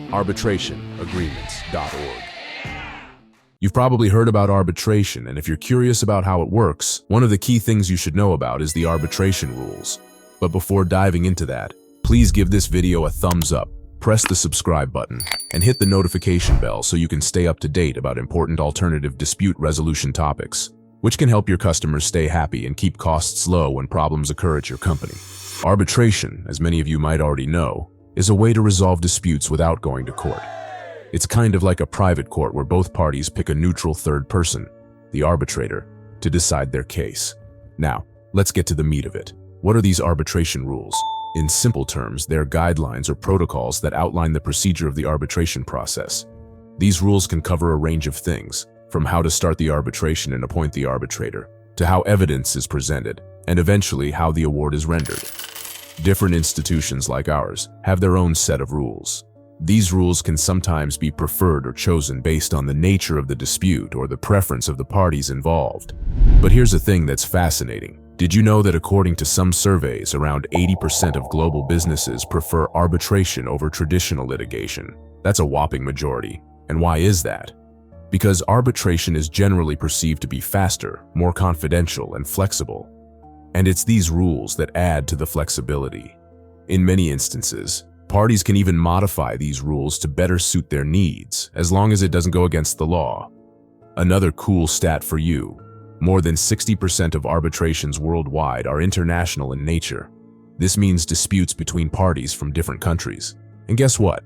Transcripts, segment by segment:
arbitrationagreements.org. You've probably heard about arbitration, and if you're curious about how it works, one of the key things you should know about is the arbitration rules. But before diving into that, please give this video a thumbs up, press the subscribe button, and hit the notification bell so you can stay up to date about important alternative dispute resolution topics, which can help your customers stay happy and keep costs low when problems occur at your company. Arbitration, as many of you might already know, is a way to resolve disputes without going to court. It's kind of like a private court where both parties pick a neutral third person, the arbitrator, to decide their case. Now, let's get to the meat of it. What are these arbitration rules? In simple terms, they're guidelines or protocols that outline the procedure of the arbitration process. These rules can cover a range of things, from how to start the arbitration and appoint the arbitrator, to how evidence is presented, and eventually how the award is rendered. Different institutions like ours have their own set of rules. These rules can sometimes be preferred or chosen based on the nature of the dispute or the preference of the parties involved. But here's a thing that's fascinating. Did you know that according to some surveys, around 80% of global businesses prefer arbitration over traditional litigation? That's a whopping majority. And why is that? Because arbitration is generally perceived to be faster, more confidential, and flexible. And it's these rules that add to the flexibility. In many instances, parties can even modify these rules to better suit their needs, as long as it doesn't go against the law. Another cool stat for you: more than 60% of arbitrations worldwide are international in nature. This means disputes between parties from different countries. And guess what?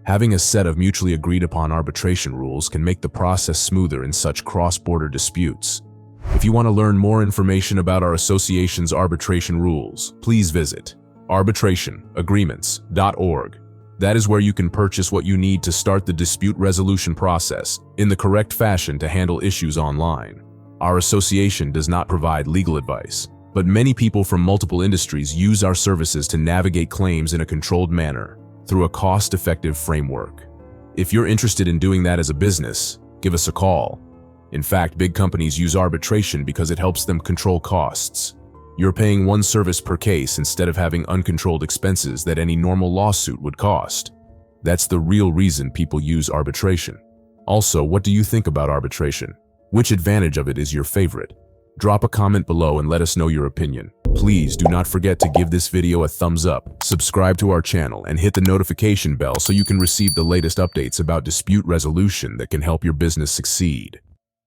Having a set of mutually agreed upon arbitration rules can make the process smoother in such cross-border disputes. If you want to learn more information about our association's arbitration rules, please visit arbitrationagreements.org. That is where you can purchase what you need to start the dispute resolution process in the correct fashion to handle issues online. Our association does not provide legal advice, but many people from multiple industries use our services to navigate claims in a controlled manner through a cost-effective framework. If you're interested in doing that as a business, give us a call. In fact, big companies use arbitration because it helps them control costs. You're paying one service per case instead of having uncontrolled expenses that any normal lawsuit would cost. That's the real reason people use arbitration. Also, what do you think about arbitration? Which advantage of it is your favorite? Drop a comment below and let us know your opinion. Please do not forget to give this video a thumbs up, subscribe to our channel, and hit the notification bell so you can receive the latest updates about dispute resolution that can help your business succeed.